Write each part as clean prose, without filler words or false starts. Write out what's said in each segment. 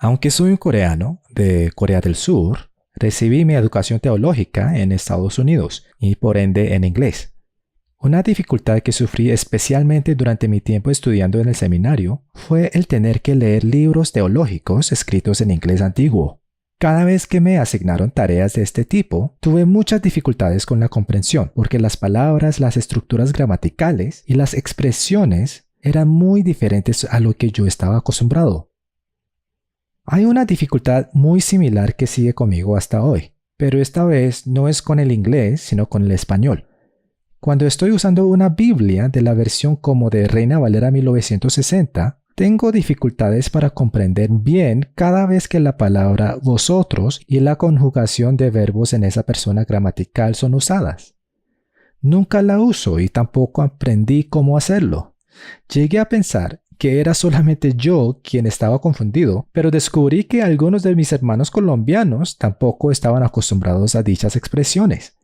Aunque soy un coreano de Corea del Sur, recibí mi educación teológica en Estados Unidos y por ende en inglés. Una dificultad que sufrí especialmente durante mi tiempo estudiando en el seminario fue el tener que leer libros teológicos escritos en inglés antiguo. Cada vez que me asignaron tareas de este tipo, tuve muchas dificultades con la comprensión, porque las palabras, las estructuras gramaticales y las expresiones eran muy diferentes a lo que yo estaba acostumbrado. Hay una dificultad muy similar que sigue conmigo hasta hoy, pero esta vez no es con el inglés, sino con el español. Cuando estoy usando una Biblia de la versión como de Reina Valera 1960, tengo dificultades para comprender bien cada vez que la palabra vosotros y la conjugación de verbos en esa persona gramatical son usadas. Nunca la uso y tampoco aprendí cómo hacerlo. Llegué a pensar que era solamente yo quien estaba confundido, pero descubrí que algunos de mis hermanos colombianos tampoco estaban acostumbrados a dichas expresiones.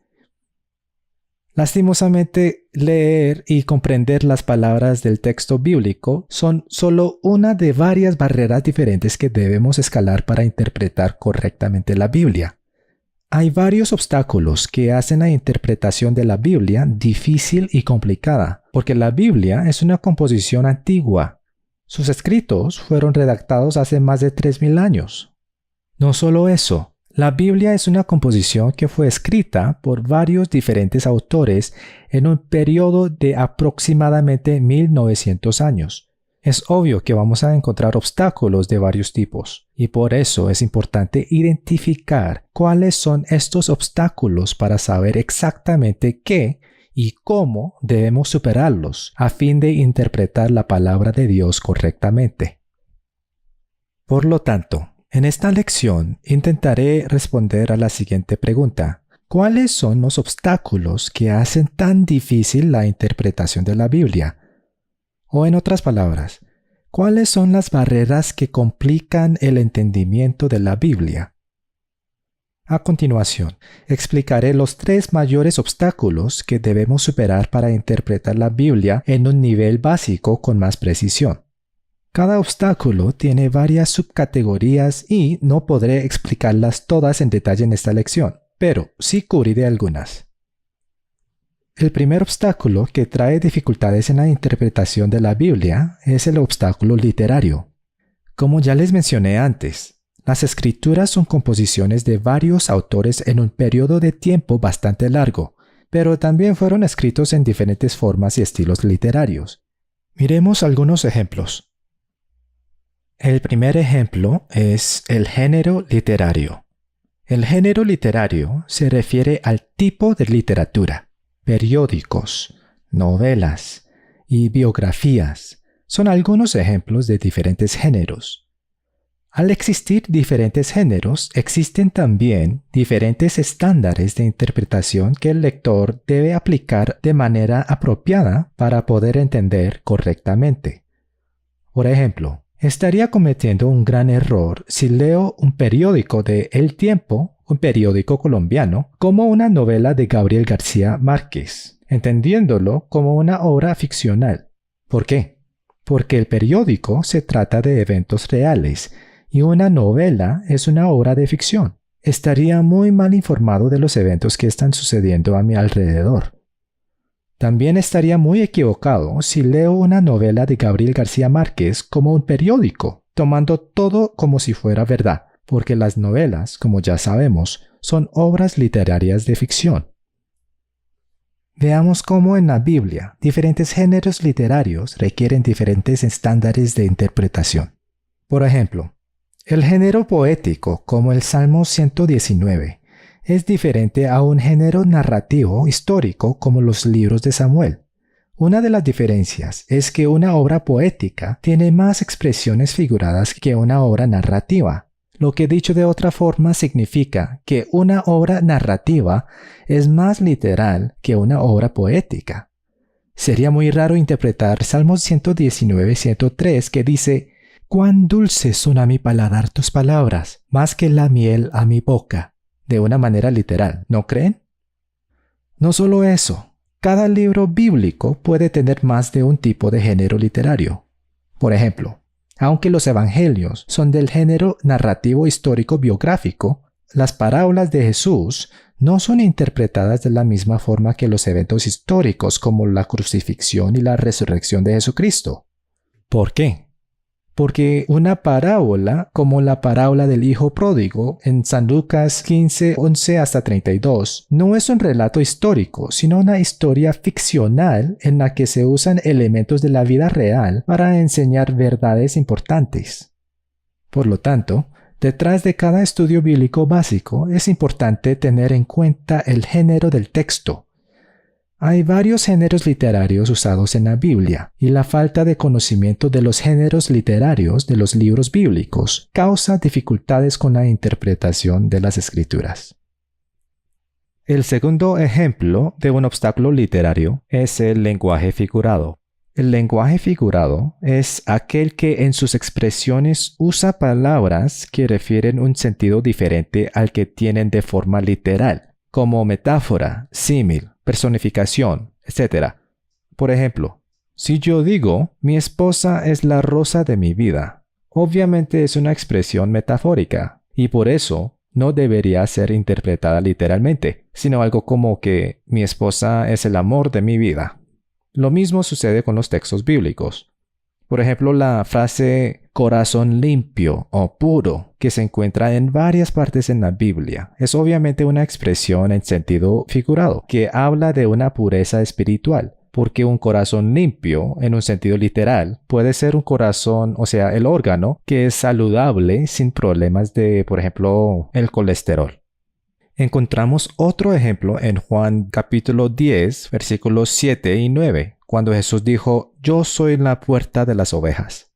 Lastimosamente, leer y comprender las palabras del texto bíblico son solo una de varias barreras diferentes que debemos escalar para interpretar correctamente la Biblia. Hay varios obstáculos que hacen la interpretación de la Biblia difícil y complicada, porque la Biblia es una composición antigua. Sus escritos fueron redactados hace más de 3000 años. No solo eso, la Biblia es una composición que fue escrita por varios diferentes autores en un periodo de aproximadamente 1900 años. Es obvio que vamos a encontrar obstáculos de varios tipos, y por eso es importante identificar cuáles son estos obstáculos para saber exactamente qué y cómo debemos superarlos a fin de interpretar la palabra de Dios correctamente. Por lo tanto, en esta lección intentaré responder a la siguiente pregunta. ¿Cuáles son los obstáculos que hacen tan difícil la interpretación de la Biblia? O en otras palabras, ¿cuáles son las barreras que complican el entendimiento de la Biblia? A continuación, explicaré los 3 mayores obstáculos que debemos superar para interpretar la Biblia en un nivel básico con más precisión. Cada obstáculo tiene varias subcategorías y no podré explicarlas todas en detalle en esta lección, pero sí cubriré algunas. El primer obstáculo que trae dificultades en la interpretación de la Biblia es el obstáculo literario. Como ya les mencioné antes, las escrituras son composiciones de varios autores en un periodo de tiempo bastante largo, pero también fueron escritos en diferentes formas y estilos literarios. Miremos algunos ejemplos. El primer ejemplo es el género literario. El género literario se refiere al tipo de literatura. Periódicos, novelas y biografías son algunos ejemplos de diferentes géneros. Al existir diferentes géneros, existen también diferentes estándares de interpretación que el lector debe aplicar de manera apropiada para poder entender correctamente. Por ejemplo, estaría cometiendo un gran error si leo un periódico de El Tiempo, un periódico colombiano, como una novela de Gabriel García Márquez, entendiéndolo como una obra ficcional. ¿Por qué? Porque el periódico se trata de eventos reales y una novela es una obra de ficción. Estaría muy mal informado de los eventos que están sucediendo a mi alrededor. También estaría muy equivocado si leo una novela de Gabriel García Márquez como un periódico, tomando todo como si fuera verdad, porque las novelas, como ya sabemos, son obras literarias de ficción. Veamos cómo en la Biblia diferentes géneros literarios requieren diferentes estándares de interpretación. Por ejemplo, el género poético, como el Salmo 119, es diferente a un género narrativo histórico como los libros de Samuel. Una de las diferencias es que una obra poética tiene más expresiones figuradas que una obra narrativa, lo que dicho de otra forma significa que una obra narrativa es más literal que una obra poética. Sería muy raro interpretar Salmos 119-103 que dice: «Cuán dulces son a mi paladar tus palabras, más que la miel a mi boca», de una manera literal, ¿no creen? No solo eso, cada libro bíblico puede tener más de un tipo de género literario. Por ejemplo, Aunque los evangelios son del género narrativo histórico biográfico, las parábolas de Jesús no son interpretadas de la misma forma que los eventos históricos como la crucifixión y la resurrección de Jesucristo. ¿Por qué? Porque una parábola, como la parábola del hijo pródigo en San Lucas 15, 11 hasta 32, no es un relato histórico, sino una historia ficcional en la que se usan elementos de la vida real para enseñar verdades importantes. Por lo tanto, detrás de cada estudio bíblico básico es importante tener en cuenta el género del texto. Hay varios géneros literarios usados en la Biblia, y la falta de conocimiento de los géneros literarios de los libros bíblicos causa dificultades con la interpretación de las Escrituras. El segundo ejemplo de un obstáculo literario es el lenguaje figurado. El lenguaje figurado es aquel que en sus expresiones usa palabras que refieren un sentido diferente al que tienen de forma literal, como metáfora, símil, personificación, etc. Por ejemplo, si yo digo, mi esposa es la rosa de mi vida, obviamente es una expresión metafórica, y por eso no debería ser interpretada literalmente, sino algo como que mi esposa es el amor de mi vida. Lo mismo sucede con los textos bíblicos. Por ejemplo, la frase corazón limpio o puro, que se encuentra en varias partes en la Biblia, es obviamente una expresión en sentido figurado, que habla de una pureza espiritual, porque un corazón limpio, en un sentido literal, puede ser un corazón, o sea, el órgano, que es saludable sin problemas de, por ejemplo, el colesterol. Encontramos otro ejemplo en Juan capítulo 10, versículos 7 y 9, cuando Jesús dijo, «Yo soy la puerta de las ovejas».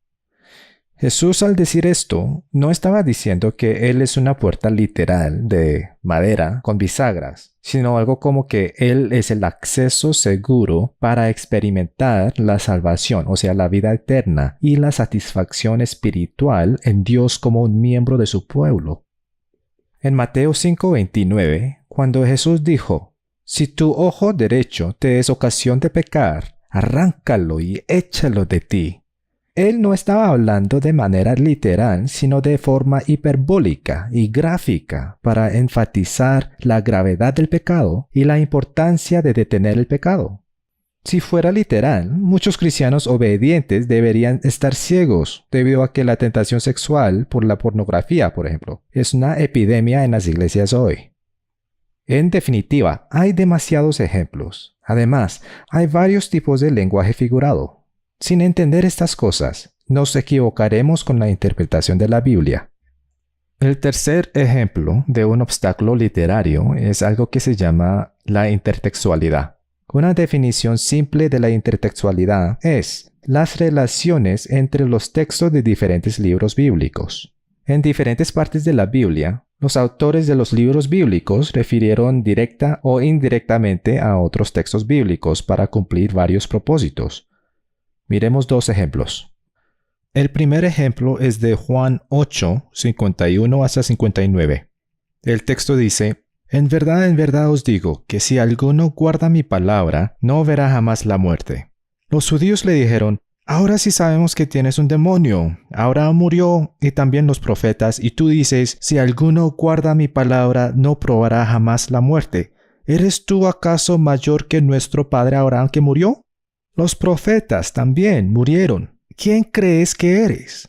Jesús al decir esto, no estaba diciendo que Él es una puerta literal de madera con bisagras, sino algo como que Él es el acceso seguro para experimentar la salvación, o sea, la vida eterna y la satisfacción espiritual en Dios como un miembro de su pueblo. En Mateo 5:29, cuando Jesús dijo, «Si tu ojo derecho te es ocasión de pecar, arráncalo y échalo de ti». Él no estaba hablando de manera literal, sino de forma hiperbólica y gráfica para enfatizar la gravedad del pecado y la importancia de detener el pecado. Si fuera literal, muchos cristianos obedientes deberían estar ciegos debido a que la tentación sexual por la pornografía, por ejemplo, es una epidemia en las iglesias hoy. En definitiva, hay demasiados ejemplos. Además, hay varios tipos de lenguaje figurado. Sin entender estas cosas, nos equivocaremos con la interpretación de la Biblia. El tercer ejemplo de un obstáculo literario es algo que se llama la intertextualidad. Una definición simple de la intertextualidad es las relaciones entre los textos de diferentes libros bíblicos. En diferentes partes de la Biblia, los autores de los libros bíblicos refirieron directa o indirectamente a otros textos bíblicos para cumplir varios propósitos. Miremos dos ejemplos. El primer ejemplo es de Juan 8, 51 hasta 59. El texto dice, en verdad os digo, que si alguno guarda mi palabra, no verá jamás la muerte. Los judíos le dijeron, ahora sí sabemos que tienes un demonio. Abraham murió, y también los profetas, y tú dices, si alguno guarda mi palabra, no probará jamás la muerte. ¿Eres tú acaso mayor que nuestro padre Abraham que murió? Los profetas también murieron. ¿Quién crees que eres?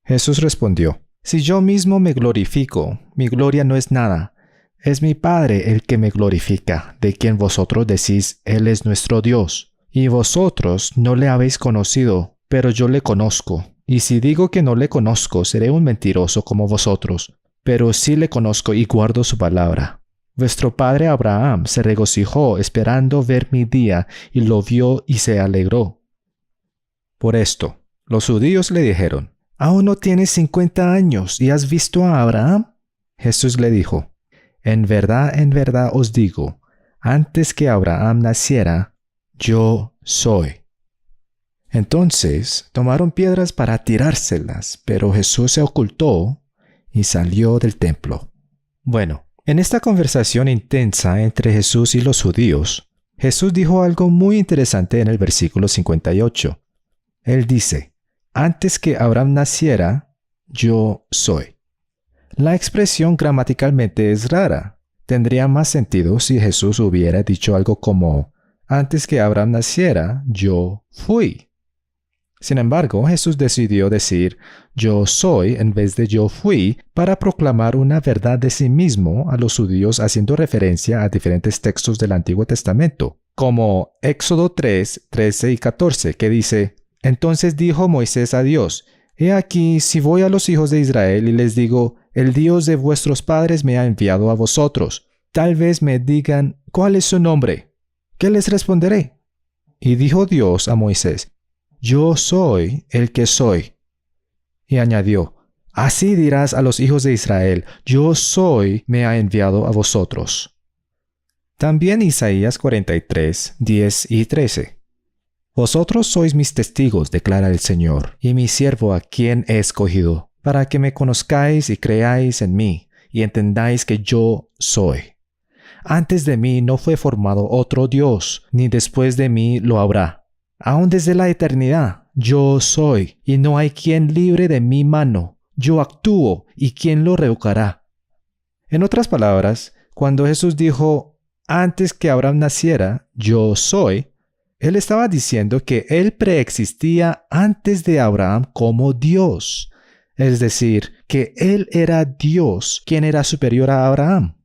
Jesús respondió, si yo mismo me glorifico, mi gloria no es nada. Es mi Padre el que me glorifica, de quien vosotros decís, Él es nuestro Dios. Y vosotros no le habéis conocido, pero yo le conozco. Y si digo que no le conozco, seré un mentiroso como vosotros. Pero sí le conozco y guardo su palabra. Vuestro padre Abraham se regocijó esperando ver mi día, y lo vio y se alegró. Por esto, los judíos le dijeron, ¿aún no tienes 50 años y has visto a Abraham? Jesús le dijo, en verdad os digo, antes que Abraham naciera, yo soy. Entonces tomaron piedras para tirárselas, pero Jesús se ocultó y salió del templo. Bueno, en esta conversación intensa entre Jesús y los judíos, Jesús dijo algo muy interesante en el versículo 58. Él dice, antes que Abraham naciera, yo soy. La expresión gramaticalmente es rara. Tendría más sentido si Jesús hubiera dicho algo como, antes que Abraham naciera, yo fui. Sin embargo, Jesús decidió decir, yo soy en vez de yo fui, para proclamar una verdad de sí mismo a los judíos haciendo referencia a diferentes textos del Antiguo Testamento, como Éxodo 3, 13 y 14, que dice, entonces dijo Moisés a Dios, he aquí, si voy a los hijos de Israel y les digo, el Dios de vuestros padres me ha enviado a vosotros, tal vez me digan, ¿cuál es su nombre? ¿Qué les responderé? Y dijo Dios a Moisés, yo soy el que soy. Y añadió, así dirás a los hijos de Israel, yo soy, me ha enviado a vosotros. También Isaías 43, 10 y 13. Vosotros sois mis testigos, declara el Señor, y mi siervo a quien he escogido, para que me conozcáis y creáis en mí, y entendáis que yo soy. Antes de mí no fue formado otro Dios, ni después de mí lo habrá. Aún desde la eternidad, yo soy, y no hay quien libre de mi mano. Yo actúo, y ¿quién lo revocará? En otras palabras, cuando Jesús dijo, antes que Abraham naciera, yo soy, Él estaba diciendo que Él preexistía antes de Abraham como Dios. Es decir, que Él era Dios, quien era superior a Abraham.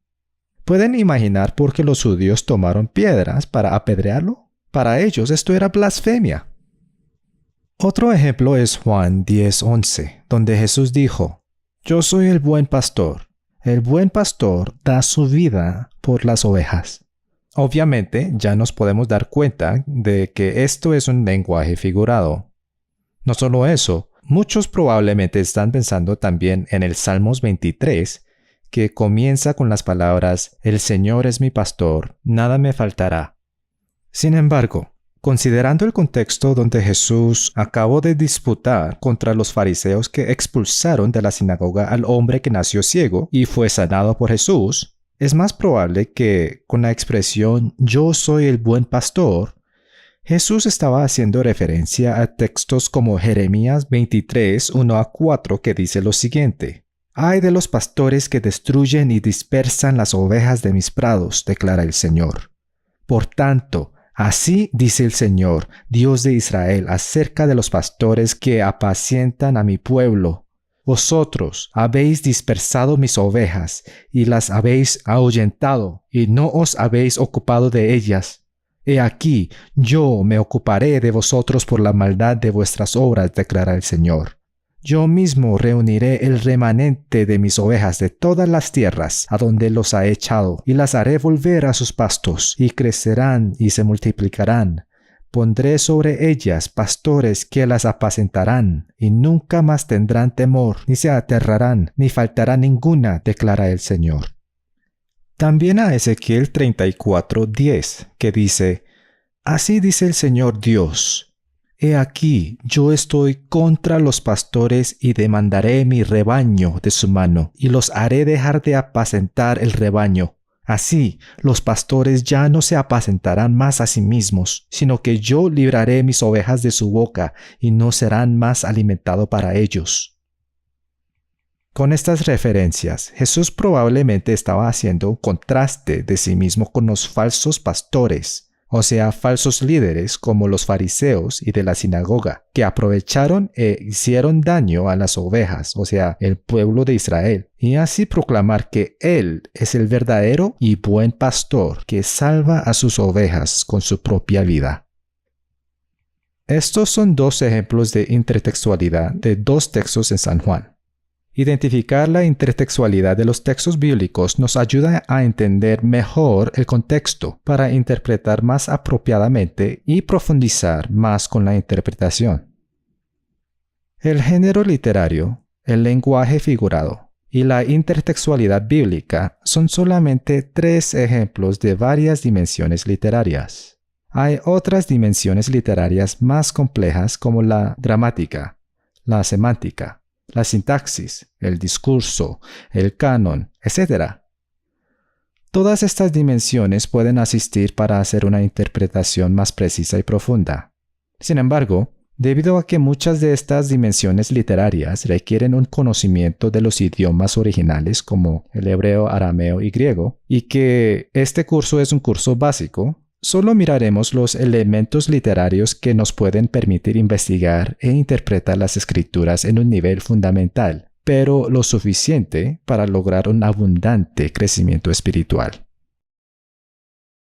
¿Pueden imaginar por qué los judíos tomaron piedras para apedrearlo? Para ellos esto era blasfemia. Otro ejemplo es Juan 10:11, donde Jesús dijo, yo soy el buen pastor. El buen pastor da su vida por las ovejas. Obviamente, ya nos podemos dar cuenta de que esto es un lenguaje figurado. No solo eso, muchos probablemente están pensando también en el Salmos 23, que comienza con las palabras, el Señor es mi pastor, nada me faltará. Sin embargo, considerando el contexto donde Jesús acabó de disputar contra los fariseos que expulsaron de la sinagoga al hombre que nació ciego y fue sanado por Jesús, es más probable que con la expresión yo soy el buen pastor, Jesús estaba haciendo referencia a textos como Jeremías 23, 1 a 4, que dice lo siguiente. Ay de los pastores que destruyen y dispersan las ovejas de mis prados, declara el Señor. Por tanto, así dice el Señor, Dios de Israel, acerca de los pastores que apacientan a mi pueblo. Vosotros habéis dispersado mis ovejas, y las habéis ahuyentado, y no os habéis ocupado de ellas. He aquí, yo me ocuparé de vosotros por la maldad de vuestras obras, declara el Señor. Yo mismo reuniré el remanente de mis ovejas de todas las tierras a donde los ha echado, y las haré volver a sus pastos, y crecerán y se multiplicarán. Pondré sobre ellas pastores que las apacentarán, y nunca más tendrán temor, ni se aterrarán, ni faltará ninguna, declara el Señor. También a Ezequiel 34:10, que dice, así dice el Señor Dios. He aquí, yo estoy contra los pastores y demandaré mi rebaño de su mano, y los haré dejar de apacentar el rebaño. Así, los pastores ya no se apacentarán más a sí mismos, sino que yo libraré mis ovejas de su boca, y no serán más alimentados para ellos. Con estas referencias, Jesús probablemente estaba haciendo un contraste de sí mismo con los falsos pastores, o sea, falsos líderes como los fariseos y de la sinagoga, que aprovecharon e hicieron daño a las ovejas, o sea, el pueblo de Israel, y así proclamar que Él es el verdadero y buen pastor que salva a sus ovejas con su propia vida. Estos son dos ejemplos de intertextualidad de dos textos en San Juan. Identificar la intertextualidad de los textos bíblicos nos ayuda a entender mejor el contexto para interpretar más apropiadamente y profundizar más con la interpretación. El género literario, el lenguaje figurado y la intertextualidad bíblica son solamente 3 ejemplos de varias dimensiones literarias. Hay otras dimensiones literarias más complejas como la gramática, la semántica, la sintaxis, el discurso, el canon, etc. Todas estas dimensiones pueden asistir para hacer una interpretación más precisa y profunda. Sin embargo, Debido a que muchas de estas dimensiones literarias requieren un conocimiento de los idiomas originales como el hebreo, arameo y griego, y que este curso es un curso básico, solo miraremos los elementos literarios que nos pueden permitir investigar e interpretar las escrituras en un nivel fundamental, pero lo suficiente para lograr un abundante crecimiento espiritual.